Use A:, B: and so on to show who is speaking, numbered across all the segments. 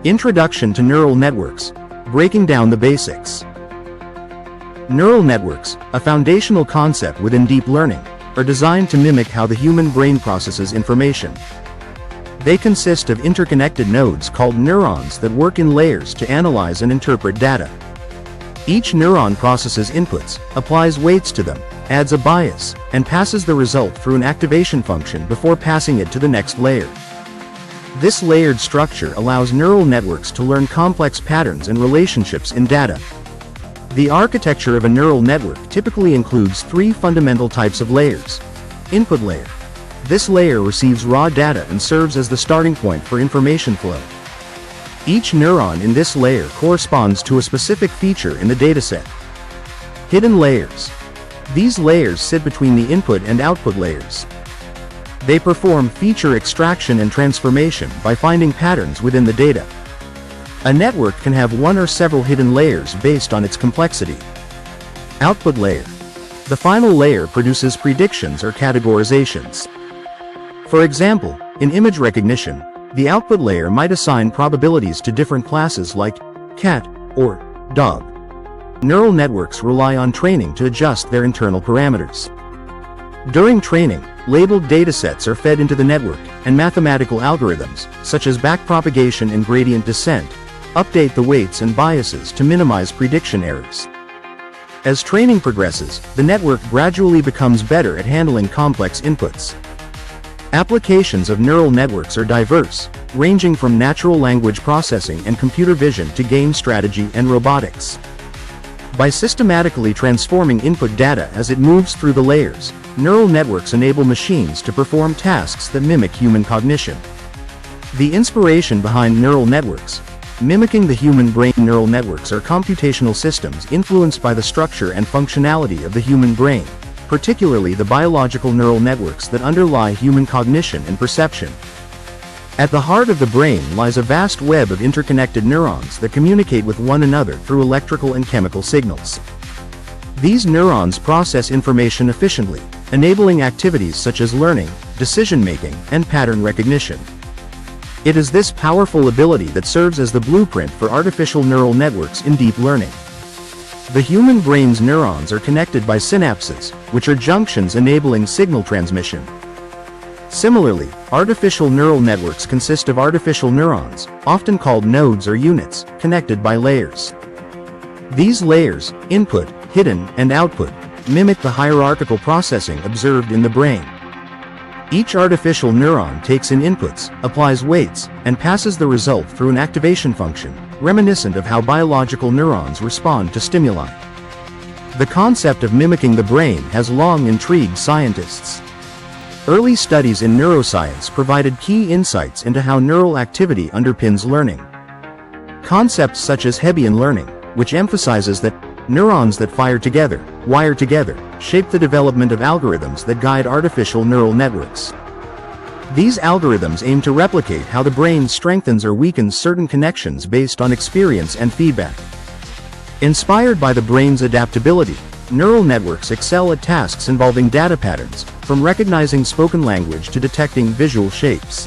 A: Introduction to neural networks. Breaking down the basics. Neural networks, a foundational concept within deep learning, are designed to mimic how the human brain processes information. They consist of interconnected nodes called neurons that work in layers to analyze and interpret data. Each neuron processes inputs, applies weights to them, adds a bias, and passes the result through an activation function before passing it to the next layer. This layered structure allows neural networks to learn complex patterns and relationships in data. The architecture of a neural network typically includes three fundamental types of layers. Input layer. This layer receives raw data and serves as the starting point for information flow. Each neuron in this layer corresponds to a specific feature in the dataset. Hidden layers. These layers sit between the input and output layers. They perform feature extraction and transformation by finding patterns within the data. A network can have one or several hidden layers based on its complexity. Output layer. The final layer produces predictions or categorizations. For example, in image recognition, the output layer might assign probabilities to different classes like cat or dog. Neural networks rely on training to adjust their internal parameters. During training, labeled datasets are fed into the network, and mathematical algorithms, such as backpropagation and gradient descent, update the weights and biases to minimize prediction errors. As training progresses, the network gradually becomes better at handling complex inputs. Applications of neural networks are diverse, ranging from natural language processing and computer vision to game strategy and robotics. By systematically transforming input data as it moves through the layers, neural networks enable machines to perform tasks that mimic human cognition. The inspiration behind neural networks. Mimicking the human brain. Neural networks are computational systems influenced by the structure and functionality of the human brain, particularly the biological neural networks that underlie human cognition and perception. At the heart of the brain lies a vast web of interconnected neurons that communicate with one another through electrical and chemical signals. These neurons process information efficiently, enabling activities such as learning, decision-making, and pattern recognition. It is this powerful ability that serves as the blueprint for artificial neural networks in deep learning. The human brain's neurons are connected by synapses, which are junctions enabling signal transmission. Similarly, artificial neural networks consist of artificial neurons, often called nodes or units, connected by layers. These layers, input, hidden, and output, mimic the hierarchical processing observed in the brain. Each artificial neuron takes in inputs, applies weights, and passes the result through an activation function, reminiscent of how biological neurons respond to stimuli. The concept of mimicking the brain has long intrigued scientists. Early studies in neuroscience provided key insights into how neural activity underpins learning. Concepts such as Hebbian learning, which emphasizes that neurons that fire together, wire together, shape the development of algorithms that guide artificial neural networks. These algorithms aim to replicate how the brain strengthens or weakens certain connections based on experience and feedback. Inspired by the brain's adaptability, neural networks excel at tasks involving data patterns, from recognizing spoken language to detecting visual shapes.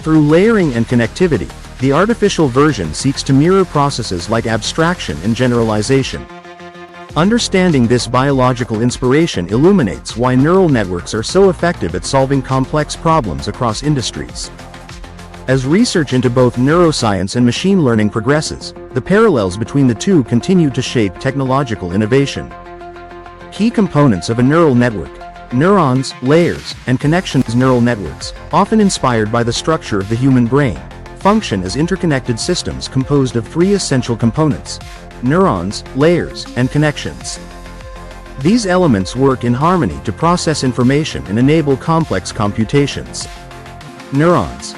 A: Through layering and connectivity, the artificial version seeks to mirror processes like abstraction and generalization. Understanding this biological inspiration illuminates why neural networks are so effective at solving complex problems across industries. As research into both neuroscience and machine learning progresses, the parallels between the two continue to shape technological innovation. Key components of a neural network: neurons, layers, and connections. Neural networks, often inspired by the structure of the human brain, function as interconnected systems composed of three essential components: neurons, layers, and connections. These elements work in harmony to process information and enable complex computations. Neurons.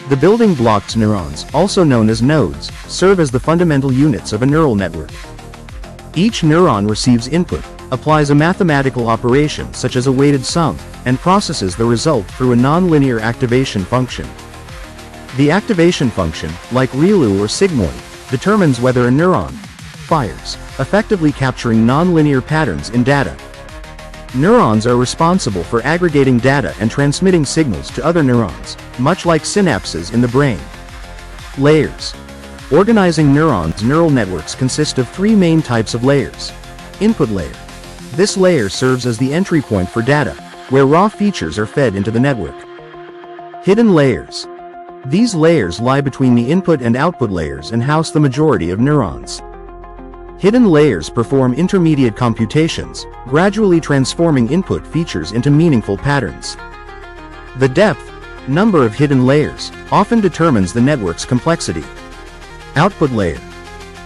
A: The building blocks. Neurons, also known as nodes, serve as the fundamental units of a neural network. Each neuron receives input, applies a mathematical operation such as a weighted sum, and processes the result through a nonlinear activation function. The activation function, like ReLU or sigmoid, determines whether a neuron fires, effectively capturing nonlinear patterns in data. Neurons are responsible for aggregating data and transmitting signals to other neurons, much like synapses in the brain. Layers. Organizing neurons. Neural networks consist of three main types of layers. Input layer. This layer serves as the entry point for data, where raw features are fed into the network. Hidden layers. These layers lie between the input and output layers and house the majority of neurons. Hidden layers perform intermediate computations, gradually transforming input features into meaningful patterns. The depth, number of hidden layers, often determines the network's complexity. Output layer.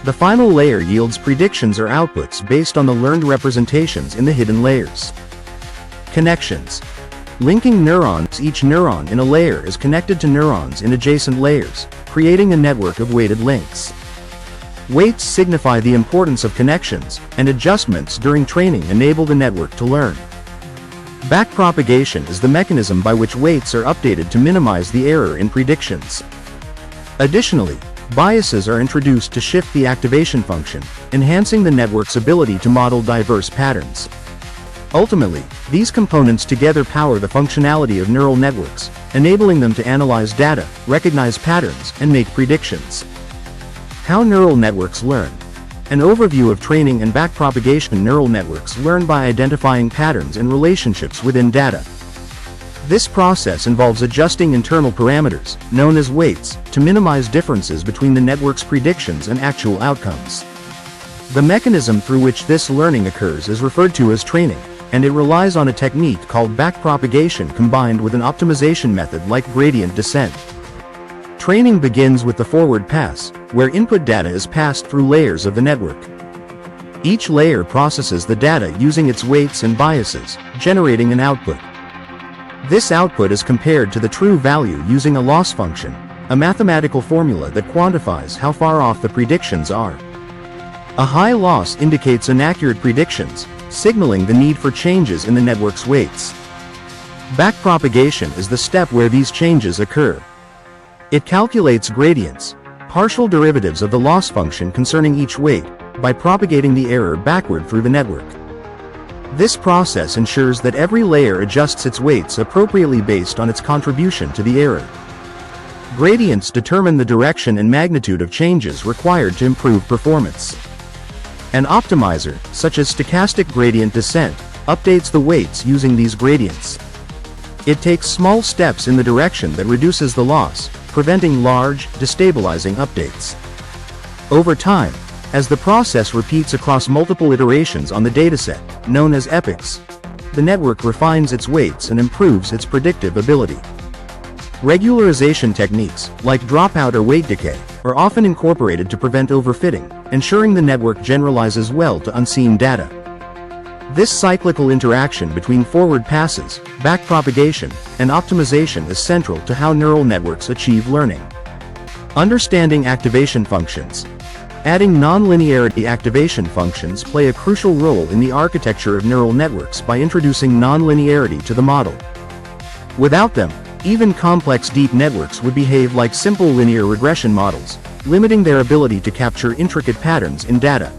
A: The final layer yields predictions or outputs based on the learned representations in the hidden layers. Connections. Linking neurons. Each neuron in a layer is connected to neurons in adjacent layers, creating a network of weighted links. Weights signify the importance of connections, and adjustments during training enable the network to learn. Backpropagation is the mechanism by which weights are updated to minimize the error in predictions. Additionally, biases are introduced to shift the activation function, enhancing the network's ability to model diverse patterns. Ultimately, these components together power the functionality of neural networks, enabling them to analyze data, recognize patterns, and make predictions. How neural networks learn. An overview of training and backpropagation. Neural networks learn by identifying patterns and relationships within data. This process involves adjusting internal parameters, known as weights, to minimize differences between the network's predictions and actual outcomes. The mechanism through which this learning occurs is referred to as training, and it relies on a technique called backpropagation combined with an optimization method like gradient descent. Training begins with the forward pass, where input data is passed through layers of the network. Each layer processes the data using its weights and biases, generating an output. This output is compared to the true value using a loss function, a mathematical formula that quantifies how far off the predictions are. A high loss indicates inaccurate predictions, signaling the need for changes in the network's weights. Backpropagation is the step where these changes occur. It calculates gradients, partial derivatives of the loss function concerning each weight, by propagating the error backward through the network. This process ensures that every layer adjusts its weights appropriately based on its contribution to the error. Gradients determine the direction and magnitude of changes required to improve performance. An optimizer, such as stochastic gradient descent, updates the weights using these gradients. It takes small steps in the direction that reduces the loss, preventing large, destabilizing updates. Over time, as the process repeats across multiple iterations on the dataset, known as epochs, the network refines its weights and improves its predictive ability. Regularization techniques, like dropout or weight decay, are often incorporated to prevent overfitting, ensuring the network generalizes well to unseen data. This cyclical interaction between forward passes, backpropagation, and optimization is central to how neural networks achieve learning. Understanding activation functions. Adding nonlinearity activation functions play a crucial role in the architecture of neural networks by introducing nonlinearity to the model. Without them, even complex deep networks would behave like simple linear regression models, limiting their ability to capture intricate patterns in data.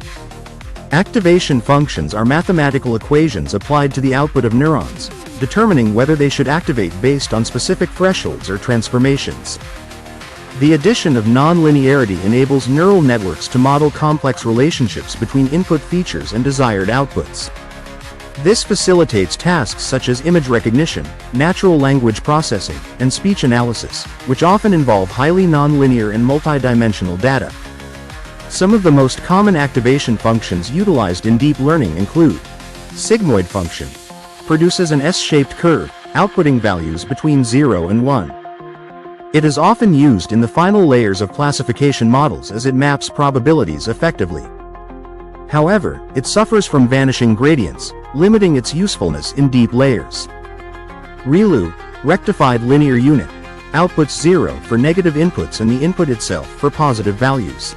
A: Activation functions are mathematical equations applied to the output of neurons, determining whether they should activate based on specific thresholds or transformations. The addition of nonlinearity enables neural networks to model complex relationships between input features and desired outputs. This facilitates tasks such as image recognition, natural language processing, and speech analysis, which often involve highly nonlinear and multidimensional data. Some of the most common activation functions utilized in deep learning include sigmoid function. Produces an S-shaped curve, outputting values between 0 and 1. It is often used in the final layers of classification models as it maps probabilities effectively. However, it suffers from vanishing gradients, limiting its usefulness in deep layers. ReLU, rectified linear unit, outputs 0 for negative inputs and the input itself for positive values.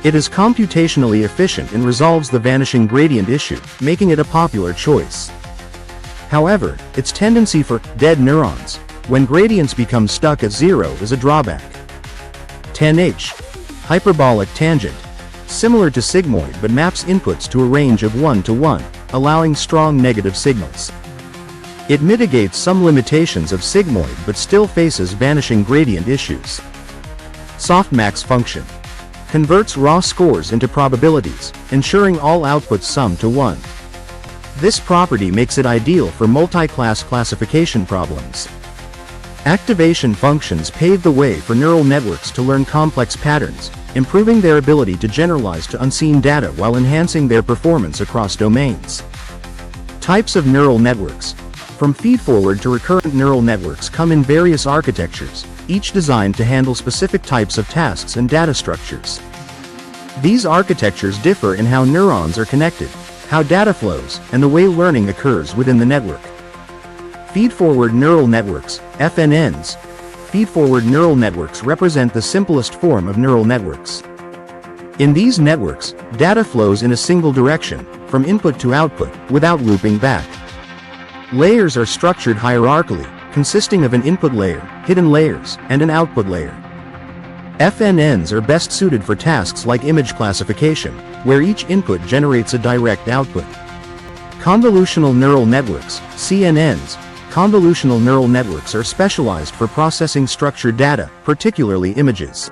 A: It is computationally efficient and resolves the vanishing gradient issue, making it a popular choice. However, its tendency for dead neurons, when gradients become stuck at 0, is a drawback. 10H, hyperbolic tangent, similar to sigmoid but maps inputs to a range of 1 to 1, allowing strong negative signals. It mitigates some limitations of sigmoid but still faces vanishing gradient issues. softmax function. Converts raw scores into probabilities, ensuring all outputs sum to 1. This property makes it ideal for multi-class classification problems. Activation functions pave the way for neural networks to learn complex patterns, improving their ability to generalize to unseen data while enhancing their performance across domains. Types of neural networks. From feedforward to recurrent neural networks come in various architectures, each designed to handle specific types of tasks and data structures. These architectures differ in how neurons are connected, how data flows, and the way learning occurs within the network. Feedforward neural networks, FNNs. Feedforward neural networks represent the simplest form of neural networks. In these networks, data flows in a single direction, from input to output, without looping back. Layers are structured hierarchically, consisting of an input layer, hidden layers, and an output layer. FNNs are best suited for tasks like image classification, where each input generates a direct output. Convolutional neural networks, CNNs. Convolutional neural networks are specialized for processing structured data, particularly images.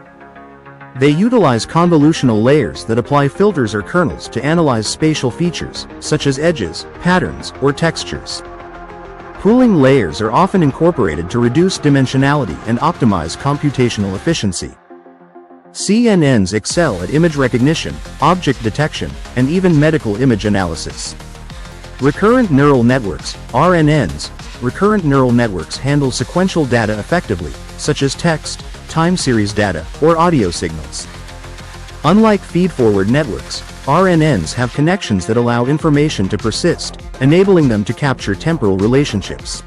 A: They utilize convolutional layers that apply filters or kernels to analyze spatial features, such as edges, patterns, or textures. Pooling layers are often incorporated to reduce dimensionality and optimize computational efficiency. CNNs excel at image recognition, object detection, and even medical image analysis. Recurrent neural networks, RNNs. Recurrent neural networks handle sequential data effectively, such as text, time series data, or audio signals. Unlike feedforward networks, RNNs have connections that allow information to persist, enabling them to capture temporal relationships.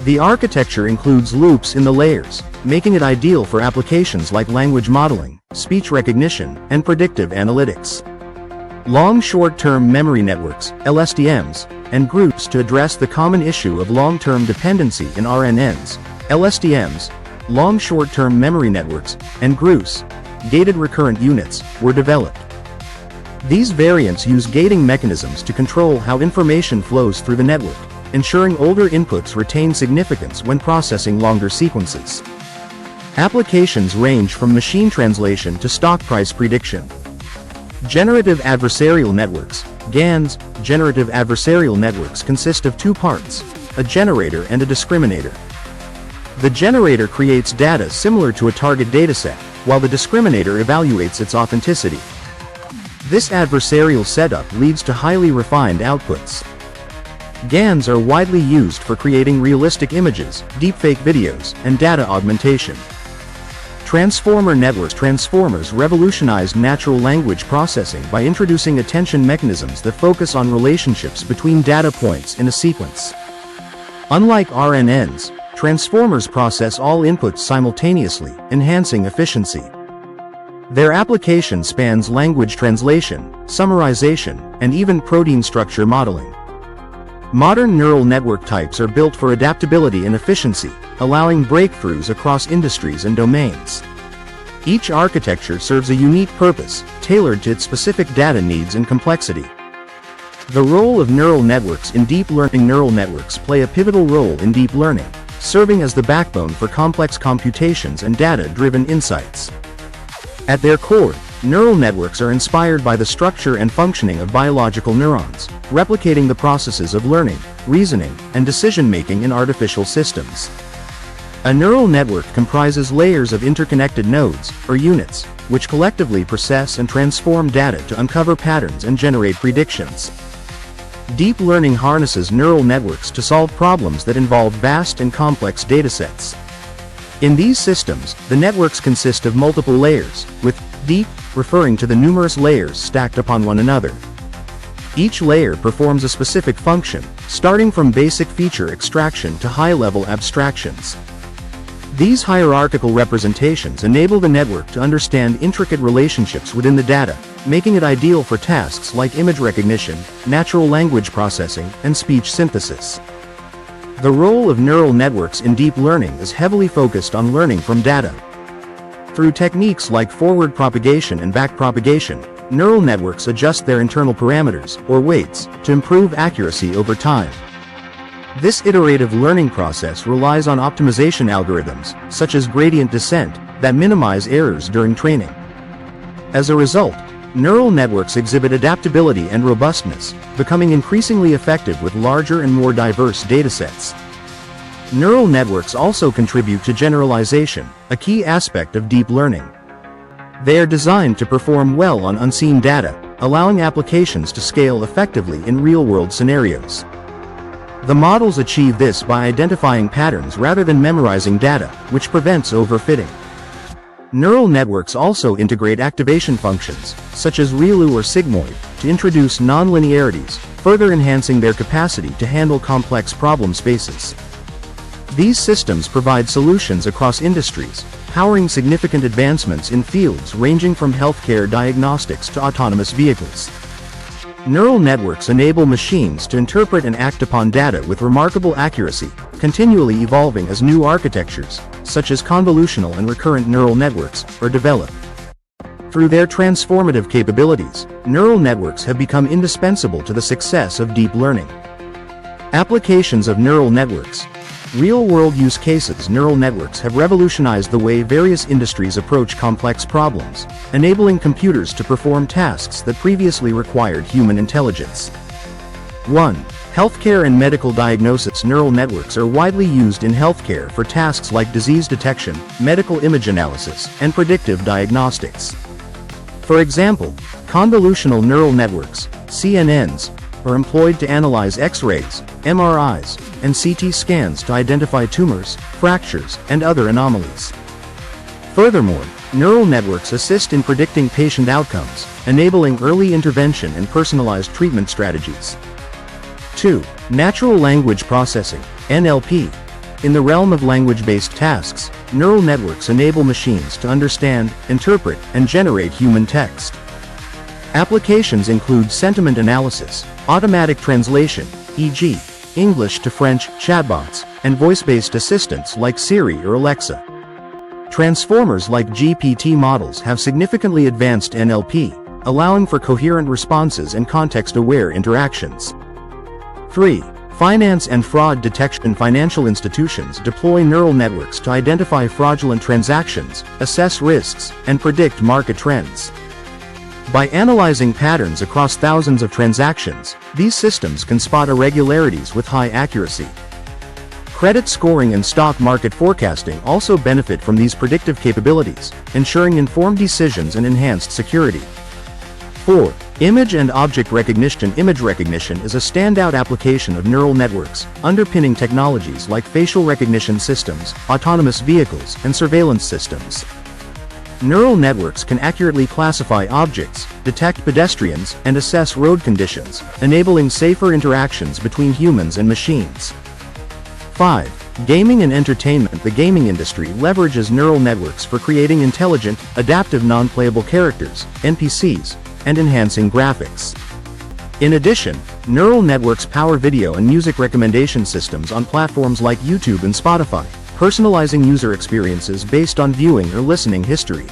A: The architecture includes loops in the layers, making it ideal for applications like language modeling, speech recognition, and predictive analytics. Long short-term memory networks, LSTMs, and groups to address the common issue of long-term dependency in RNNs, LSTMs, long short-term memory networks, and GRUs, gated recurrent units, were developed. These variants use gating mechanisms to control how information flows through the network, ensuring older inputs retain significance when processing longer sequences. Applications range from machine translation to stock price prediction. Generative adversarial networks, GANs. Generative adversarial networks consist of two parts, a generator and a discriminator. The generator creates data similar to a target dataset, while the discriminator evaluates its authenticity. This adversarial setup leads to highly refined outputs. GANs are widely used for creating realistic images, deepfake videos, and data augmentation. Transformer networks. Transformers revolutionized natural language processing by introducing attention mechanisms that focus on relationships between data points in a sequence. Unlike RNNs, transformers process all inputs simultaneously, enhancing efficiency. Their application spans language translation, summarization, and even protein structure modeling. Modern neural network types are built for adaptability and efficiency, allowing breakthroughs across industries and domains. Each architecture serves a unique purpose, tailored to its specific data needs and complexity. The role of neural networks in deep learning. Neural networks play a pivotal role in deep learning, serving as the backbone for complex computations and data-driven insights. At their core, neural networks are inspired by the structure and functioning of biological neurons, replicating the processes of learning, reasoning, and decision-making in artificial systems. A neural network comprises layers of interconnected nodes, or units, which collectively process and transform data to uncover patterns and generate predictions. Deep learning harnesses neural networks to solve problems that involve vast and complex datasets. In these systems, the networks consist of multiple layers, with deep referring to the numerous layers stacked upon one another. Each layer performs a specific function, starting from basic feature extraction to high-level abstractions. These hierarchical representations enable the network to understand intricate relationships within the data, making it ideal for tasks like image recognition, natural language processing, and speech synthesis. The role of neural networks in deep learning is heavily focused on learning from data. Through techniques like forward propagation and backpropagation, neural networks adjust their internal parameters, or weights, to improve accuracy over time. This iterative learning process relies on optimization algorithms, such as gradient descent, that minimize errors during training. As a result, neural networks exhibit adaptability and robustness, becoming increasingly effective with larger and more diverse datasets. Neural networks also contribute to generalization, a key aspect of deep learning. They are designed to perform well on unseen data, allowing applications to scale effectively in real-world scenarios. The models achieve this by identifying patterns rather than memorizing data, which prevents overfitting. Neural networks also integrate activation functions, such as ReLU or sigmoid, to introduce nonlinearities, further enhancing their capacity to handle complex problem spaces. These systems provide solutions across industries, powering significant advancements in fields ranging from healthcare diagnostics to autonomous vehicles. Neural networks enable machines to interpret and act upon data with remarkable accuracy, continually evolving as new architectures, such as convolutional and recurrent neural networks, are developed. Through their transformative capabilities, neural networks have become indispensable to the success of deep learning. Applications of neural networks. Real-world use cases. Neural networks have revolutionized the way various industries approach complex problems, enabling computers to perform tasks that previously required human intelligence. 1. Healthcare and medical diagnosis. Neural networks are widely used in healthcare for tasks like disease detection, medical image analysis, and predictive diagnostics. For example, convolutional neural networks, CNNs, are employed to analyze X-rays, MRIs, and CT scans to identify tumors, fractures, and other anomalies. Furthermore, neural networks assist in predicting patient outcomes, enabling early intervention and personalized treatment strategies. 2. Natural language processing, NLP. In the realm of language-based tasks, neural networks enable machines to understand, interpret, and generate human text. Applications include sentiment analysis, automatic translation, e.g., English to French, chatbots, and voice-based assistants like Siri or Alexa. Transformers like GPT models have significantly advanced NLP, allowing for coherent responses and context-aware interactions. 3. Finance and fraud detection. Financial institutions deploy neural networks to identify fraudulent transactions, assess risks, and predict market trends. By analyzing patterns across thousands of transactions, these systems can spot irregularities with high accuracy. Credit scoring and stock market forecasting also benefit from these predictive capabilities, ensuring informed decisions and enhanced security. 4. Image and object recognition. Image recognition is a standout application of neural networks, underpinning technologies like facial recognition systems, autonomous vehicles, and surveillance systems. Neural networks can accurately classify objects, detect pedestrians, and assess road conditions, enabling safer interactions between humans and machines. 5. Gaming and entertainment. The gaming industry leverages neural networks for creating intelligent, adaptive non-playable characters, NPCs, and enhancing graphics. In addition, neural networks power video and music recommendation systems on platforms like YouTube and Spotify, personalizing user experiences based on viewing or listening history.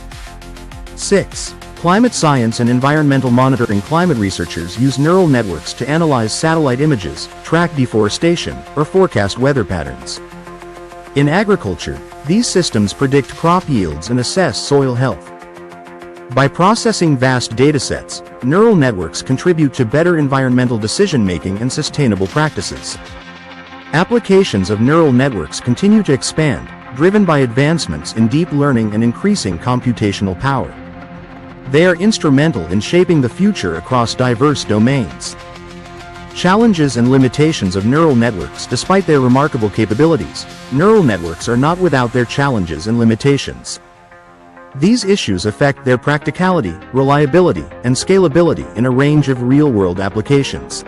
A: 6. Climate science and environmental monitoring. Climate researchers use neural networks to analyze satellite images, track deforestation, or forecast weather patterns. In agriculture, these systems predict crop yields and assess soil health. By processing vast datasets, neural networks contribute to better environmental decision-making and sustainable practices. Applications of neural networks continue to expand, driven by advancements in deep learning and increasing computational power. They are instrumental in shaping the future across diverse domains. Challenges and limitations of neural networks. Despite their remarkable capabilities, neural networks are not without their challenges and limitations. These issues affect their practicality, reliability, and scalability in a range of real-world applications.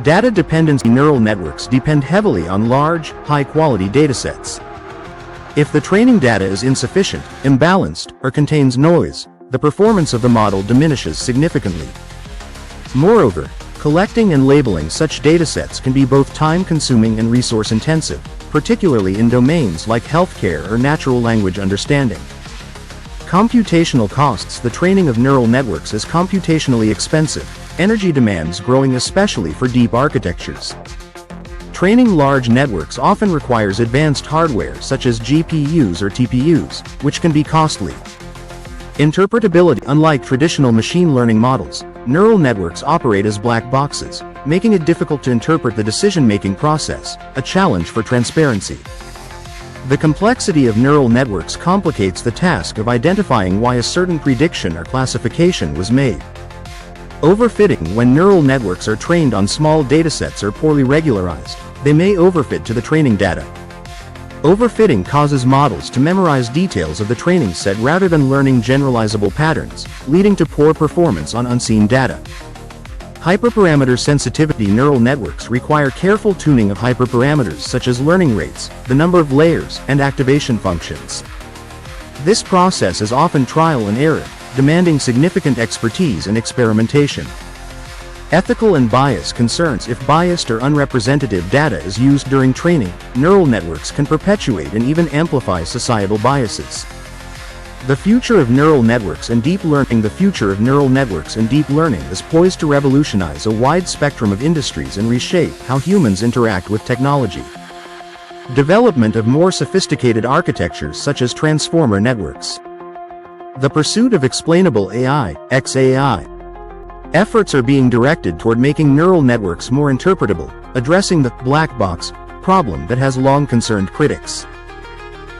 A: Data dependency. Neural networks depend heavily on large, high-quality datasets. If the training data is insufficient, imbalanced, or contains noise, the performance of the model diminishes significantly. Moreover, collecting and labeling such datasets can be both time-consuming and resource-intensive, particularly in domains like healthcare or natural language understanding. Computational costs. The training of neural networks is computationally expensive, energy demands growing especially for deep architectures. Training large networks often requires advanced hardware such as GPUs or TPUs, which can be costly. Interpretability. Unlike traditional machine learning models, neural networks operate as black boxes, making it difficult to interpret the decision-making process, a challenge for transparency. The complexity of neural networks complicates the task of identifying why a certain prediction or classification was made. Overfitting. When neural networks are trained on small datasets or poorly regularized, they may overfit to the training data. Overfitting causes models to memorize details of the training set rather than learning generalizable patterns, leading to poor performance on unseen data. Hyperparameter sensitivity. Neural networks require careful tuning of hyperparameters such as learning rates, the number of layers, and activation functions. This process is often trial and error, demanding significant expertise and experimentation. Ethical and bias concerns. If biased or unrepresentative data is used during training, neural networks can perpetuate and even amplify societal biases. The future of neural networks and deep learning. The future of neural networks and deep learning is poised to revolutionize a wide spectrum of industries and reshape how humans interact with technology. Development of more sophisticated architectures such as transformer networks. The pursuit of explainable AI, XAI. Efforts are being directed toward making neural networks more interpretable, addressing the black box problem that has long concerned critics.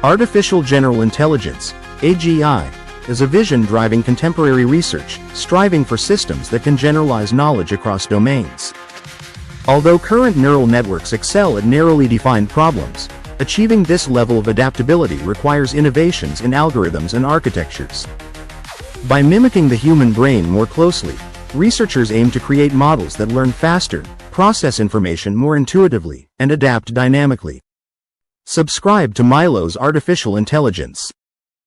A: Artificial General Intelligence, AGI, is a vision driving contemporary research, striving for systems that can generalize knowledge across domains. Although current neural networks excel at narrowly defined problems, achieving this level of adaptability requires innovations in algorithms and architectures. By mimicking the human brain more closely, researchers aim to create models that learn faster, process information more intuitively, and adapt dynamically. Subscribe to Milo's Artificial Intelligence.